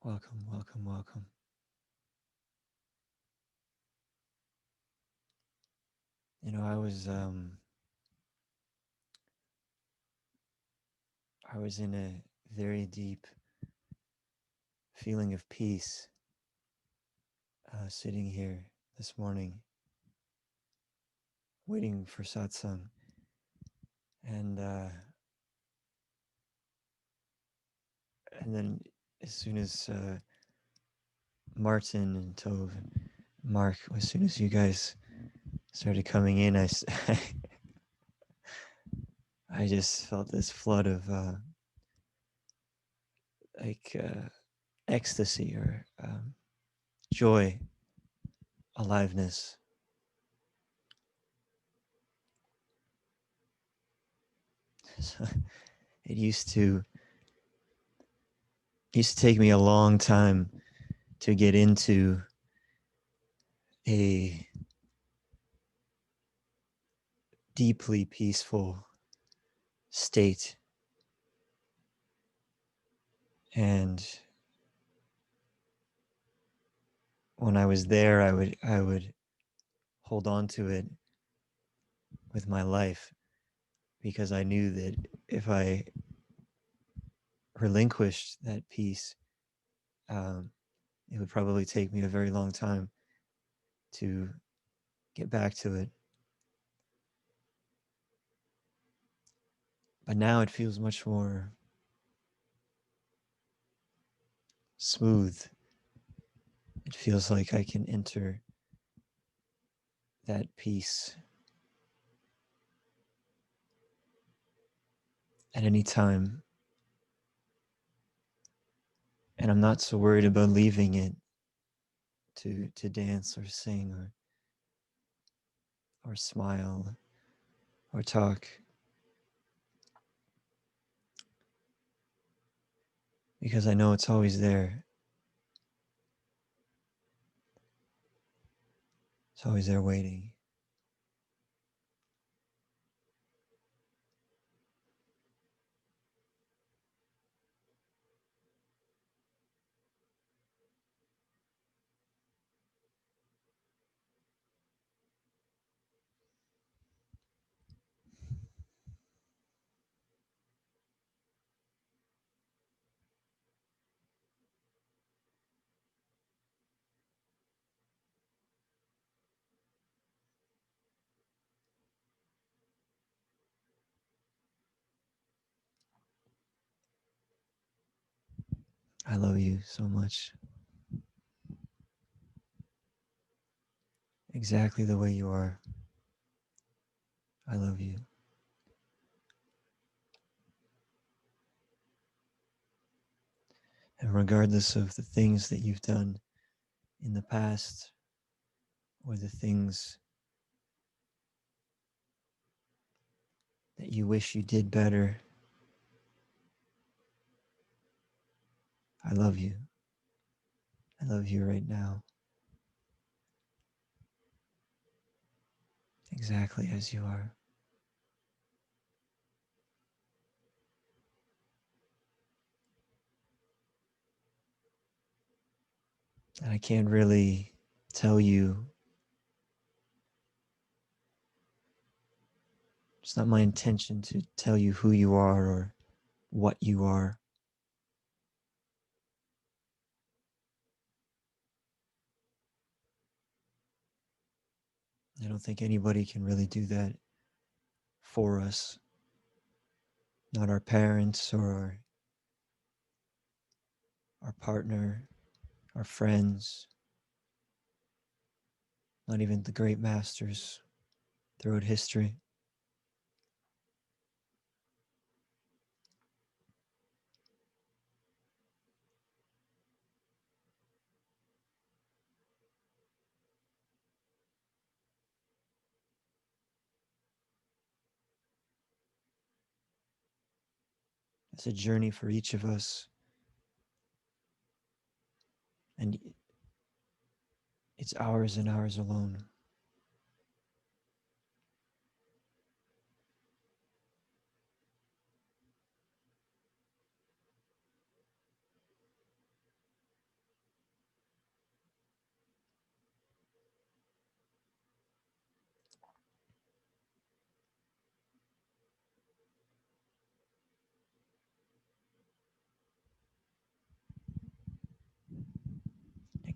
Welcome, welcome, welcome. You know, I was in a very deep feeling of peace, sitting here this morning, waiting for satsang, and and then as soon as Martin and Tove and Mark, as soon as you guys started coming in, I just felt this flood of like ecstasy or joy, aliveness. So it used to take me a long time to get into a deeply peaceful state, and when I was there, I would hold on to it with my life, because I knew that if I relinquished that peace, um, it would probably take me a very long time to get back to it. But now it feels much more smooth. It feels like I can enter that peace at any time, and I'm not so worried about leaving it to dance or sing or smile or talk, because I know it's always there. It's always there waiting. I love you so much, exactly the way you are. I love you. And regardless of the things that you've done in the past or the things that you wish you did better, I love you. I love you right now, exactly as you are. And I can't really tell you, it's not my intention to tell you who you are or what you are. I don't think anybody can really do that for us, not our parents or our partner, our friends, not even the great masters throughout history. It's a journey for each of us, and it's ours and ours alone.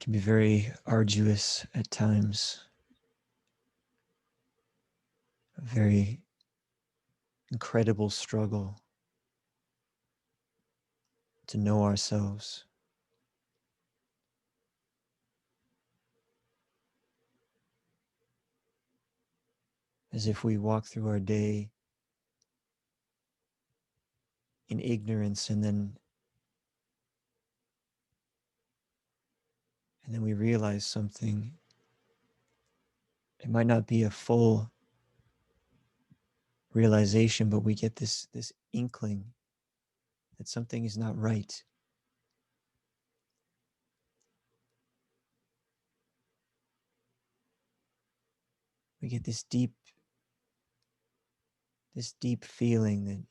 can be very arduous at times, a very incredible struggle to know ourselves. As if we walk through our day in ignorance, and then we realize something. It might not be a full realization, but we get this inkling that something is not right. We get this deep feeling that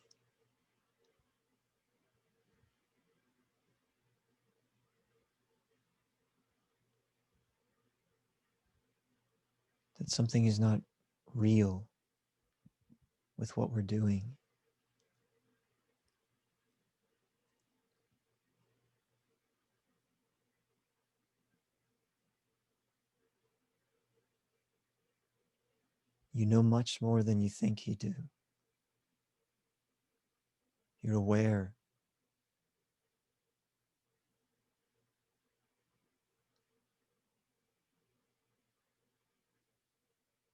something is not real with what we're doing. You know much more than you think you do. You're aware.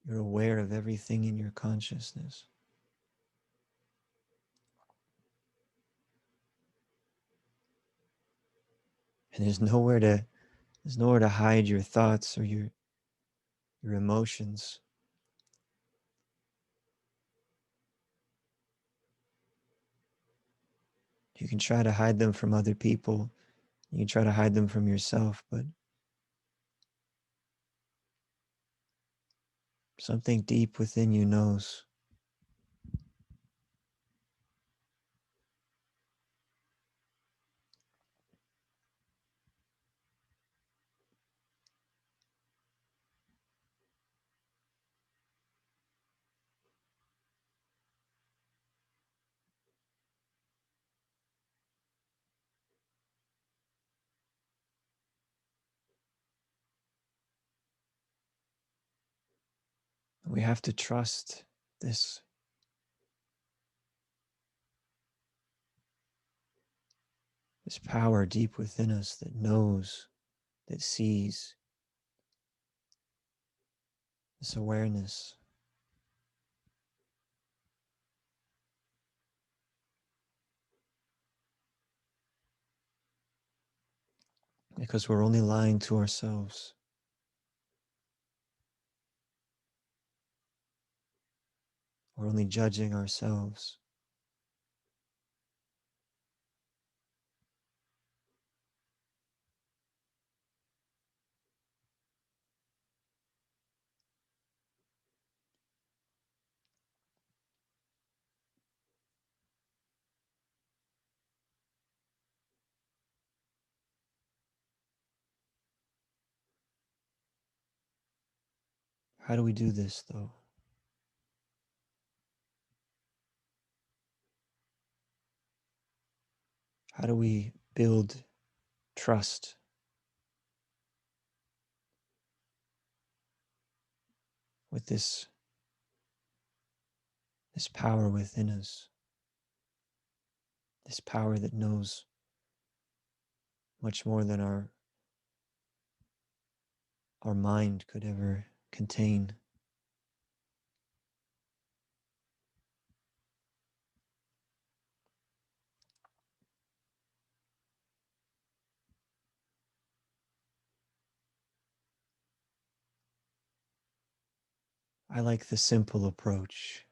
You're aware of everything in your consciousness. And there's nowhere to hide your thoughts or your emotions. You can try to hide them from other people. You can try to hide them from yourself, but something deep within you knows. We have to trust this power deep within us that knows, that sees, this awareness. Because we're only lying to ourselves. We're only judging ourselves. How do we do this, though? How do we build trust with this power within us? This power that knows much more than our mind could ever contain. I like the simple approach.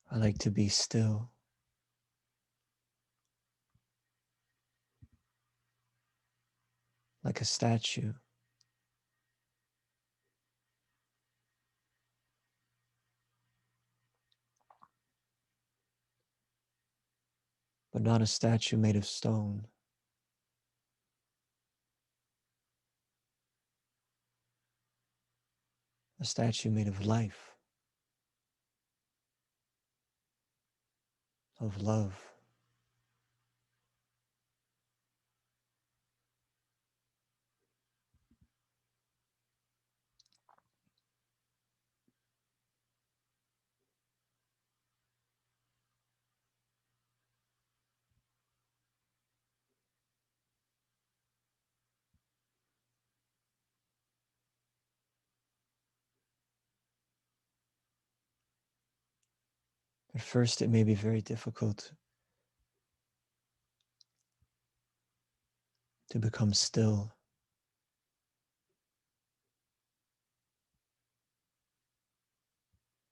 I like to be still, like a statue. But not a statue made of stone. a statue made of life, of love. At first, it may be very difficult to become still.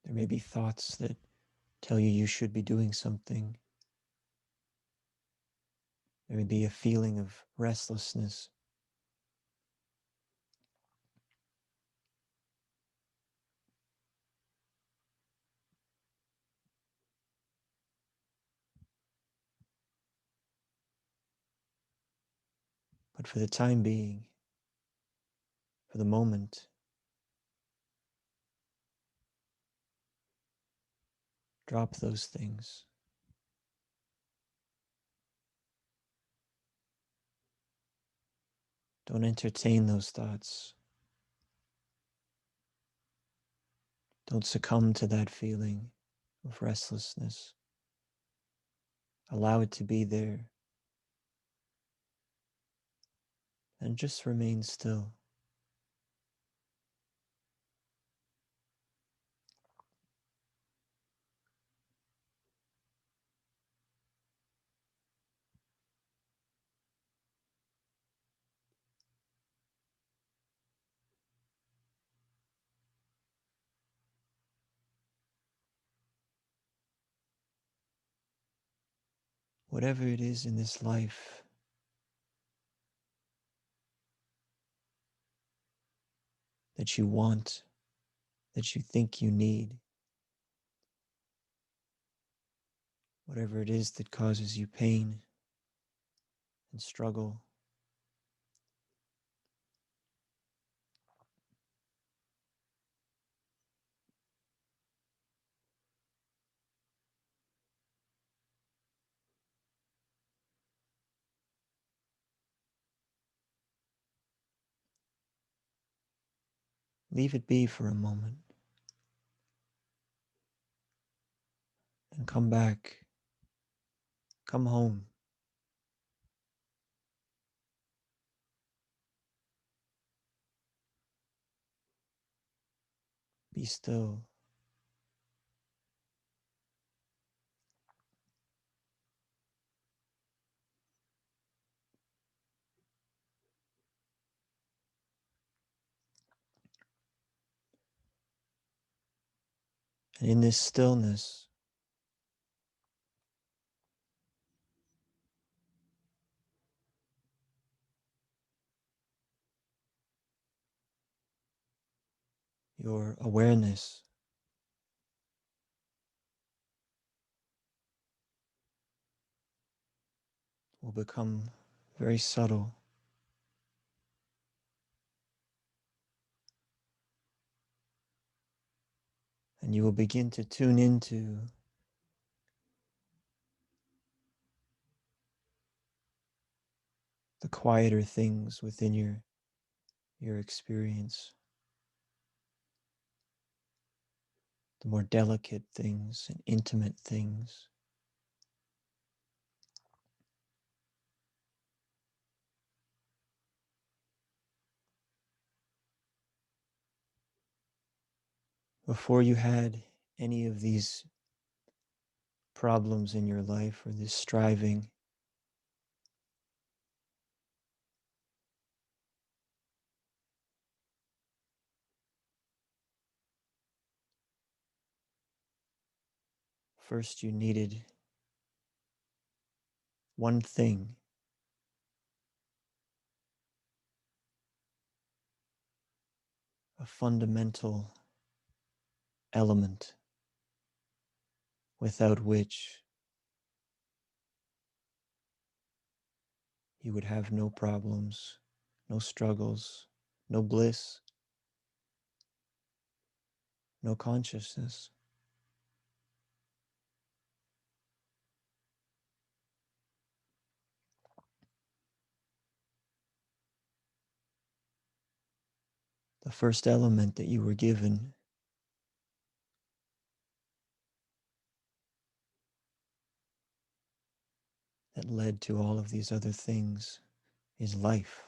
There may be thoughts that tell you should be doing something. There may be a feeling of restlessness. But for the time being, for the moment, drop those things. Don't entertain those thoughts. Don't succumb to that feeling of restlessness. Allow it to be there and just remain still. Whatever it is in this life that you want, that you think you need, whatever it is that causes you pain and struggle, leave it be for a moment and come back, come home. Be still. And in this stillness, your awareness will become very subtle. And you will begin to tune into the quieter things within your experience, the more delicate things and intimate things. Before you had any of these problems in your life or this striving, first you needed one thing, a fundamental element without which you would have no problems, no struggles, no bliss, no consciousness. The first element that you were given that led to all of these other things is life.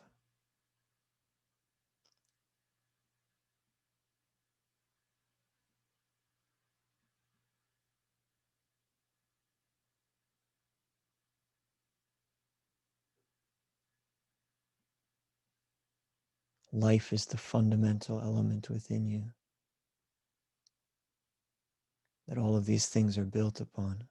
Life is the fundamental element within you that all of these things are built upon.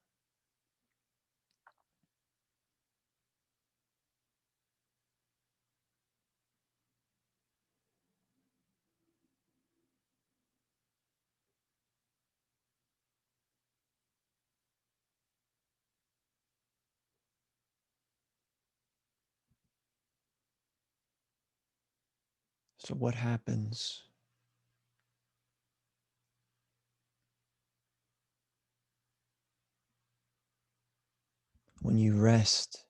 So what happens when you rest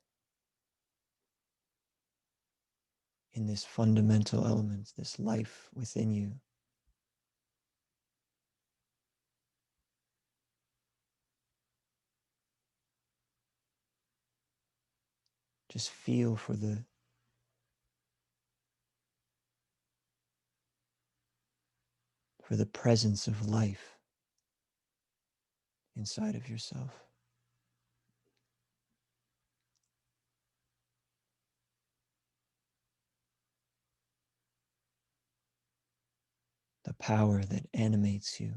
in this fundamental element, this life within you? Just feel for the presence of life inside of yourself. The power that animates you.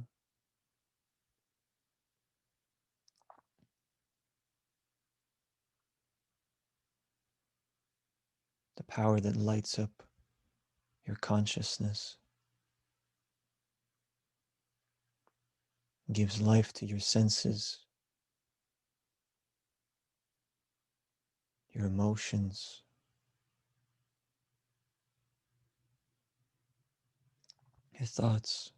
The power that lights up your consciousness, gives life to your senses, your emotions, your thoughts.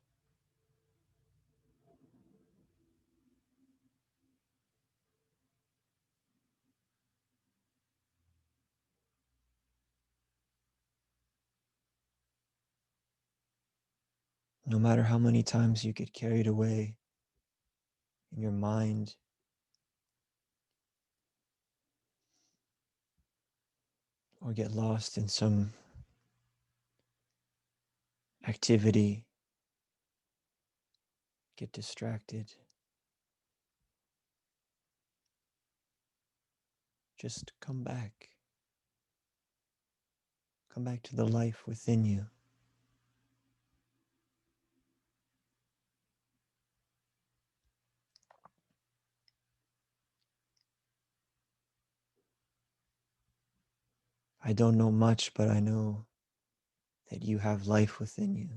No matter how many times you get carried away in your mind, or get lost in some activity, get distracted, just come back. Come back to the life within you. I don't know much, but I know that you have life within you.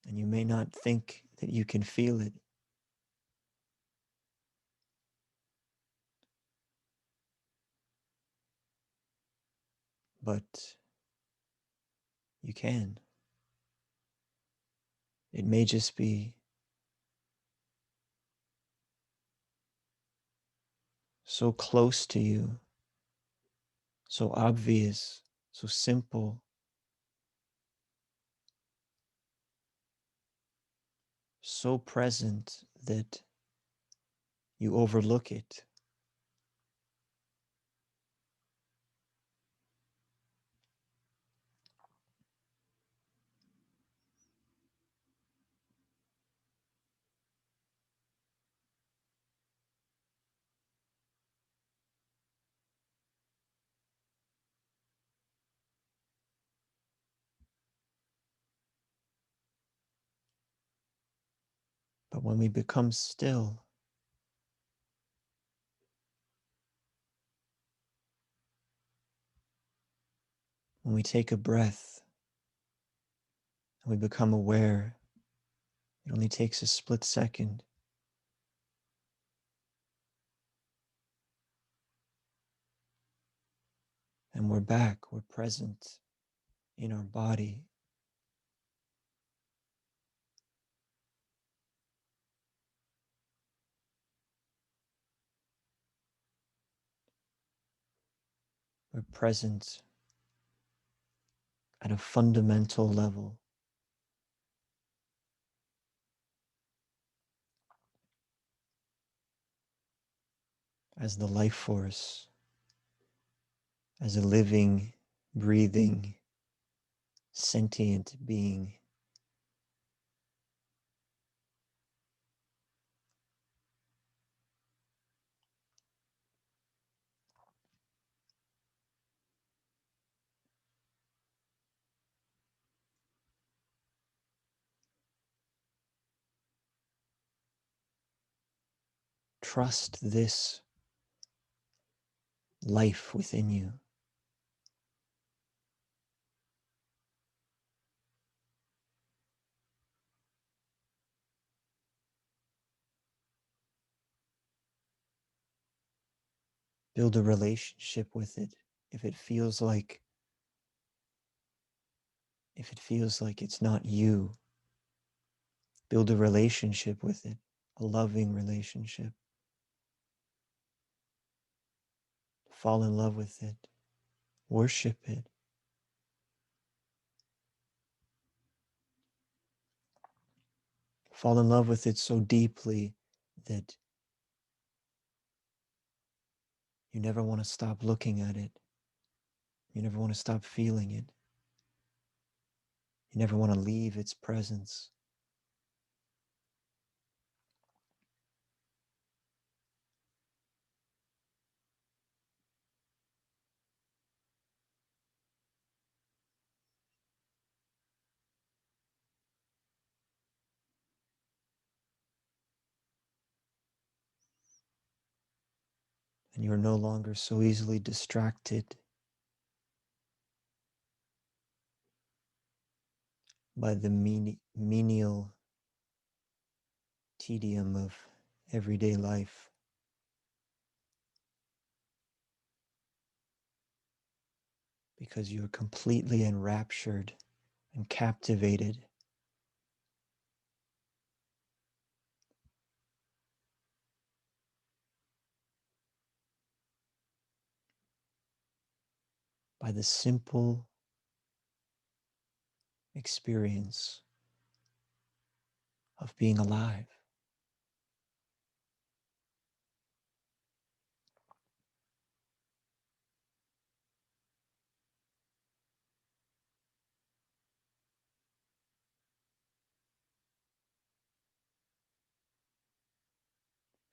And you may not think that you can feel it, but you can. It may just be so close to you, so obvious, so simple, so present that you overlook it. But when we become still, when we take a breath and we become aware, it only takes a split second. And we're back, we're present in our body, are present at a fundamental level. As the life force, as a living, breathing, sentient being. Trust this life within you. Build a relationship with it. If it feels like it's not you, build a relationship with it, a loving relationship. Fall in love with it. Worship it. Fall in love with it so deeply that you never want to stop looking at it. You never want to stop feeling it. You never want to leave its presence. And you're no longer so easily distracted by the menial tedium of everyday life, because you're completely enraptured and captivated by the simple experience of being alive.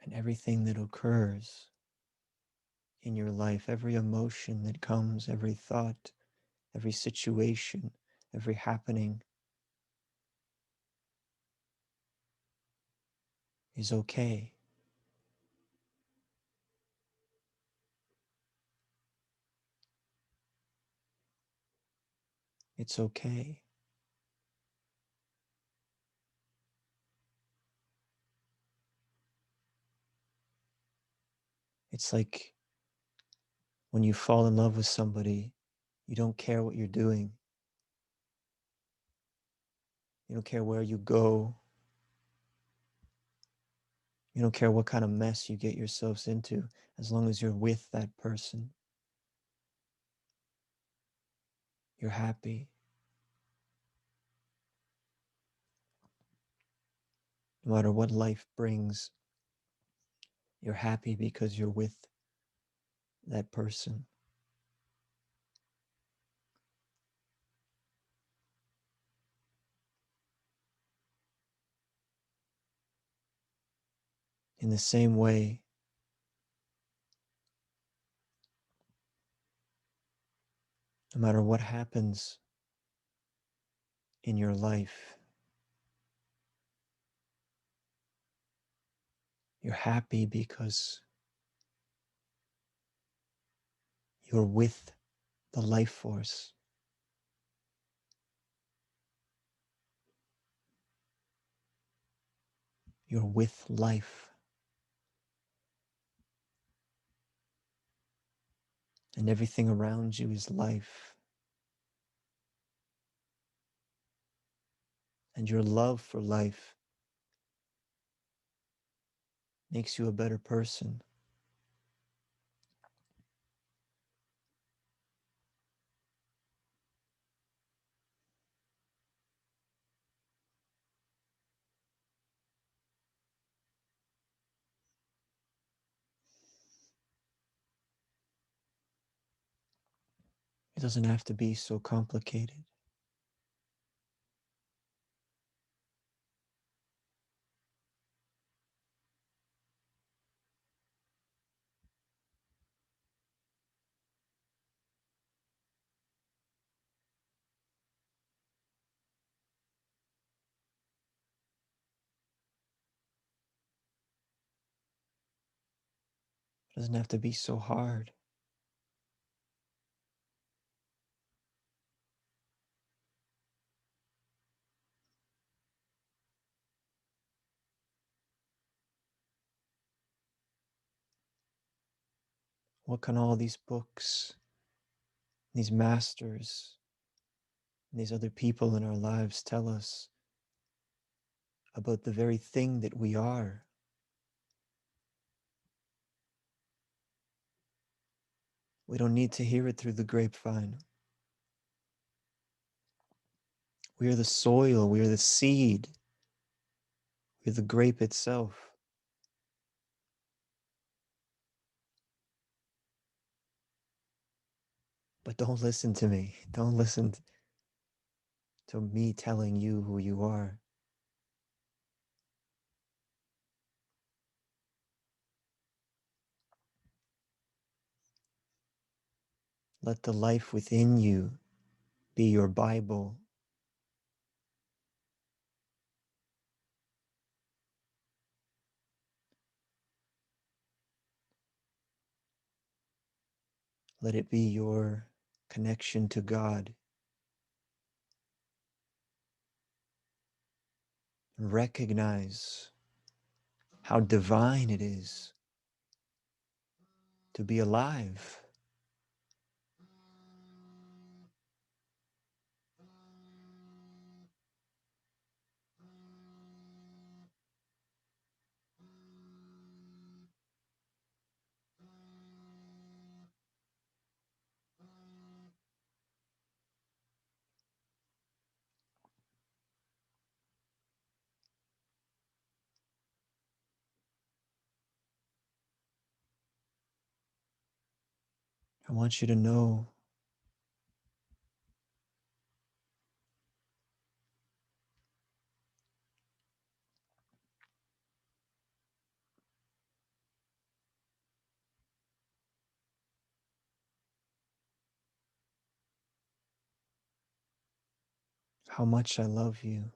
And everything that occurs in your life, every emotion that comes, every thought, every situation, every happening is okay. It's okay. It's like when you fall in love with somebody, you don't care what you're doing. You don't care where you go. You don't care what kind of mess you get yourselves into, as long as you're with that person. You're happy. No matter what life brings, you're happy because you're with that person. In the same way, no matter what happens in your life, you're happy because you're with the life force. You're with life. And everything around you is life. And your love for life makes you a better person. It doesn't have to be so complicated. It doesn't have to be so hard. What can all these books, these masters, and these other people in our lives tell us about the very thing that we are? We don't need to hear it through the grapevine. We are the soil, we are the seed, we are the grape itself. But don't listen to me. Don't listen to me telling you who you are. Let the life within you be your Bible. Let it be your connection to God. Recognize how divine it is to be alive. I want you to know how much I love you.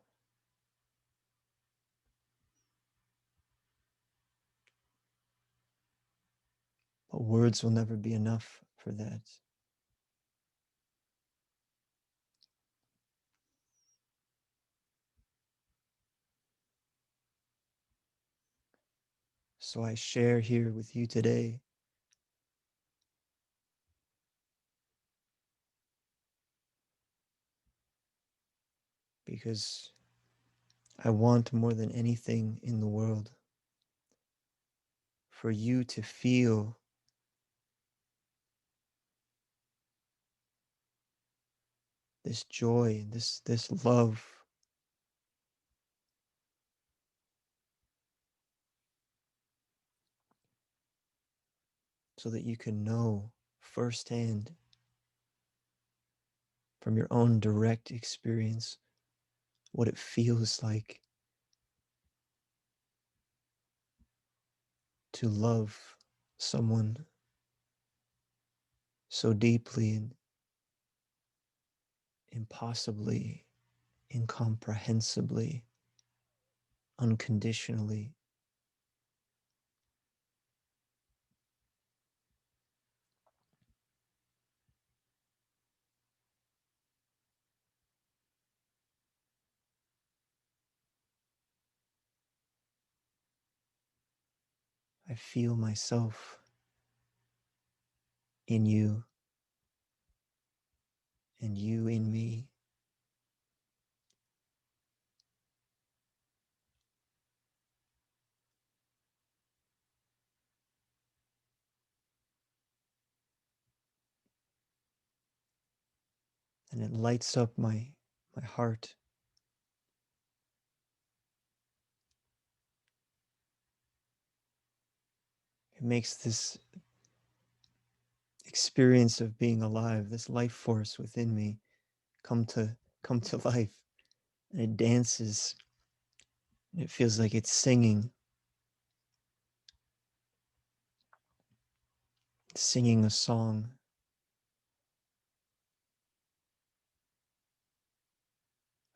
But words will never be enough for that. So I share here with you today because I want more than anything in the world for you to feel this joy, this love, so that you can know firsthand from your own direct experience what it feels like to love someone so deeply and impossibly, incomprehensibly, unconditionally. I feel myself in you and you in me. And it lights up my heart. It makes this experience of being alive, this life force within me come to come to life, and it dances, and it feels like it's singing a song,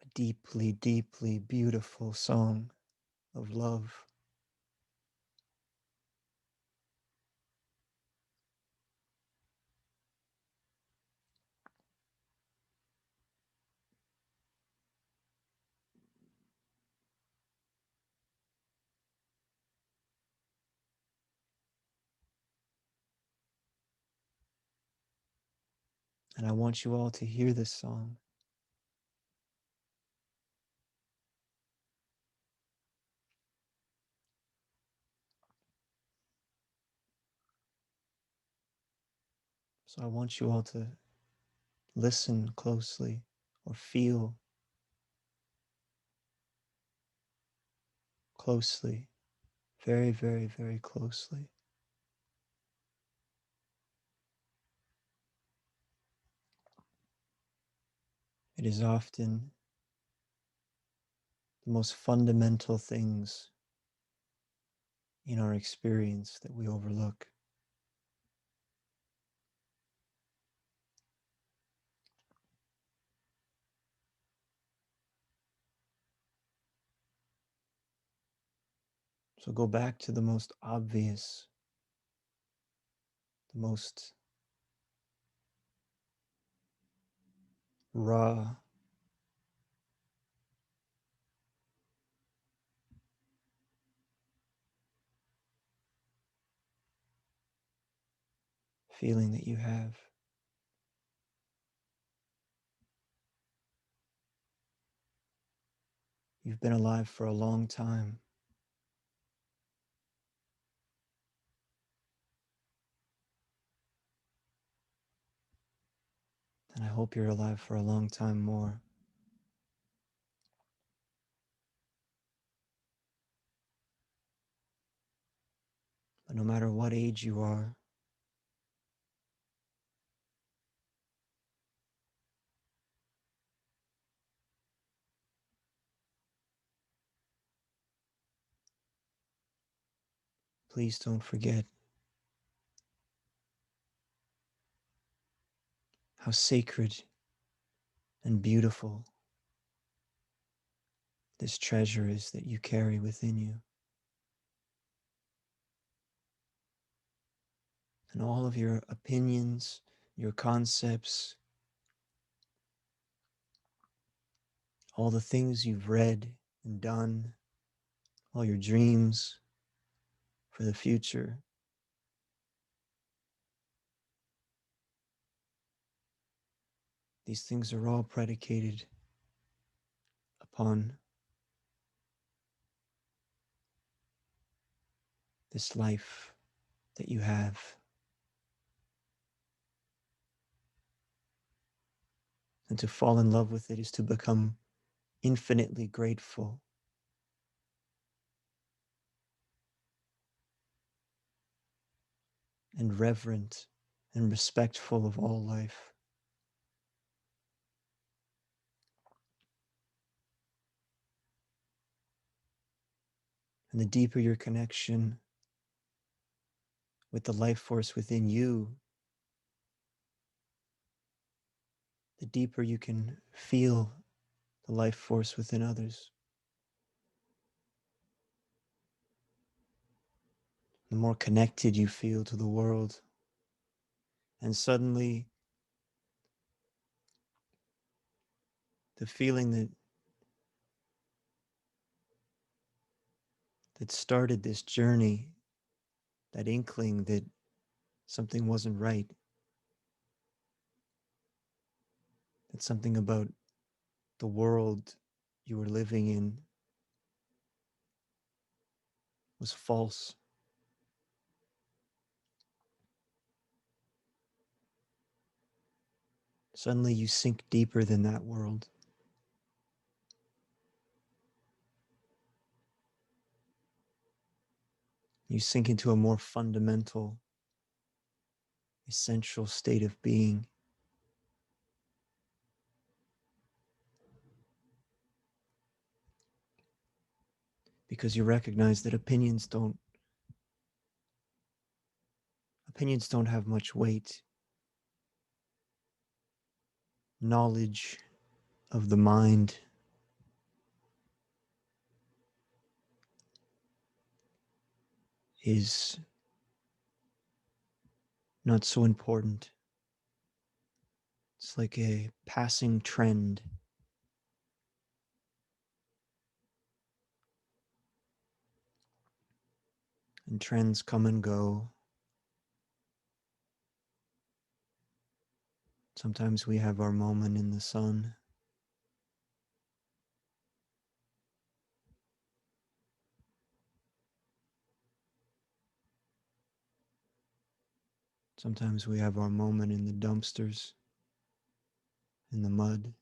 a deeply, deeply beautiful song of love. And I want you all to hear this song. So I want you all to listen closely or feel closely, very, very, very closely. It is often the most fundamental things in our experience that we overlook. So go back to the most obvious, the most raw, feeling that you have. You've been alive for a long time, and I hope you're alive for a long time more. But no matter what age you are, please don't forget how sacred and beautiful this treasure is that you carry within you. And all of your opinions, your concepts, all the things you've read and done, all your dreams for the future, these things are all predicated upon this life that you have. And to fall in love with it is to become infinitely grateful and reverent and respectful of all life. And the deeper your connection with the life force within you, the deeper you can feel the life force within others. The more connected you feel to the world. And suddenly, the feeling that started this journey, that inkling that something wasn't right, that something about the world you were living in was false. Suddenly you sink deeper than that world. You sink into a more fundamental essential state of being, because you recognize that opinions don't have much weight. Knowledge of the mind is not so important. It's like a passing trend, and trends come and go. Sometimes we have our moment in the sun. Sometimes we have our moment in the dumpsters, in the mud.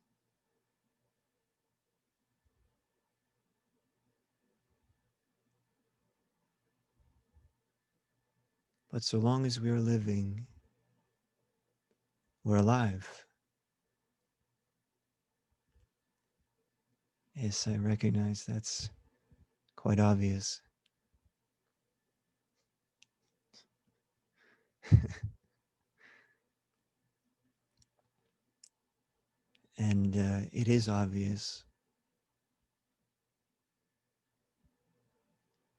But so long as we are living, we're alive. Yes, I recognize that's quite obvious. And it is obvious,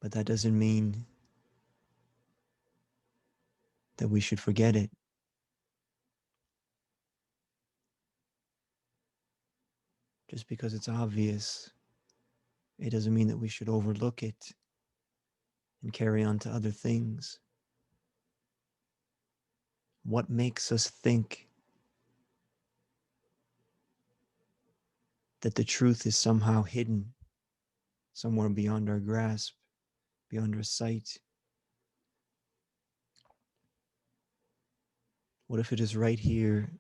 but that doesn't mean that we should forget it. Just because it's obvious, it doesn't mean that we should overlook it and carry on to other things. What makes us think that the truth is somehow hidden somewhere beyond our grasp, beyond our sight? What if it is right here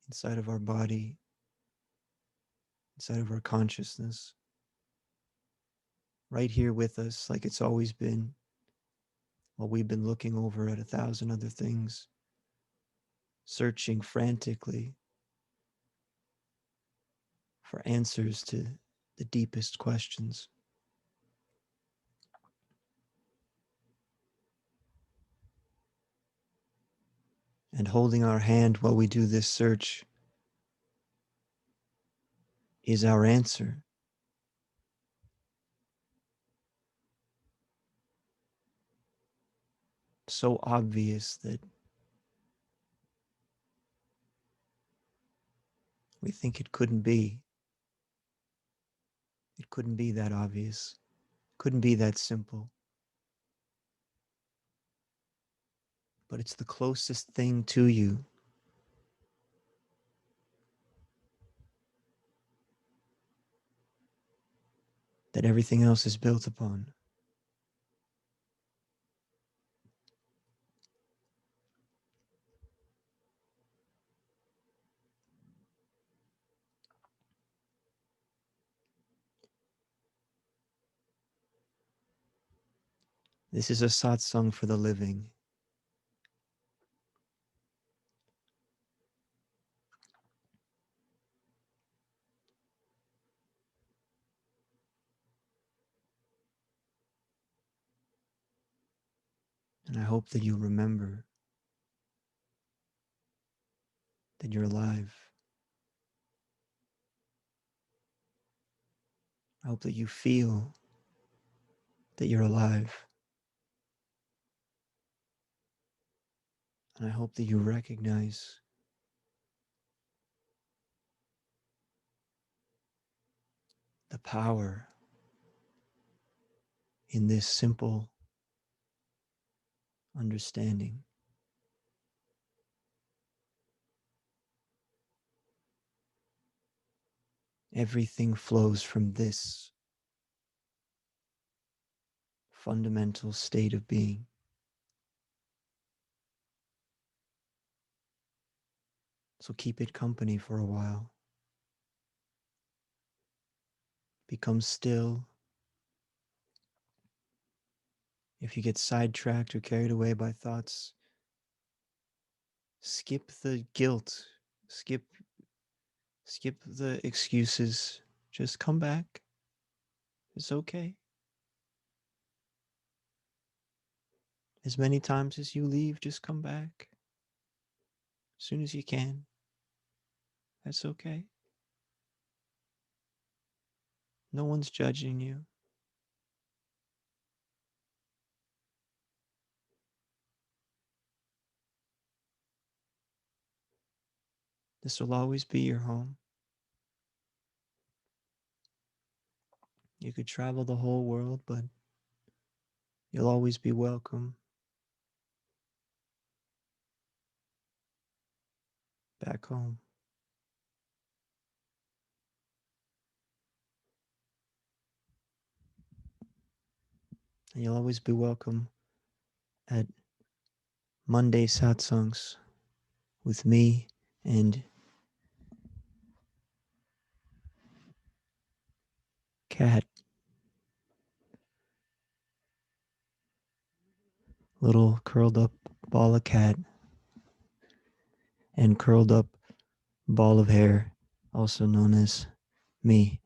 inside of our body, inside of our consciousness, right here with us, like it's always been, while we've been looking over at 1,000 other things, searching frantically for answers to the deepest questions? And holding our hand while we do this search is our answer. So obvious that we think it couldn't be. It couldn't be that obvious. Couldn't be that simple. But it's the closest thing to you. That everything else is built upon. This is a satsang for the living. And I hope that you remember that you're alive. I hope that you feel that you're alive. And I hope that you recognize the power in this simple understanding. Everything flows from this fundamental state of being. So keep it company for a while. Become still. If you get sidetracked or carried away by thoughts, Skip the guilt. Skip skip the excuses. Just come back. It's okay. As many times as you leave, just come back. As soon as you can. That's okay. No one's judging you. This will always be your home. You could travel the whole world, but you'll always be welcome back home. And you'll always be welcome at Monday satsangs with me and Cat, little curled up ball of cat and curled up ball of hair, also known as me.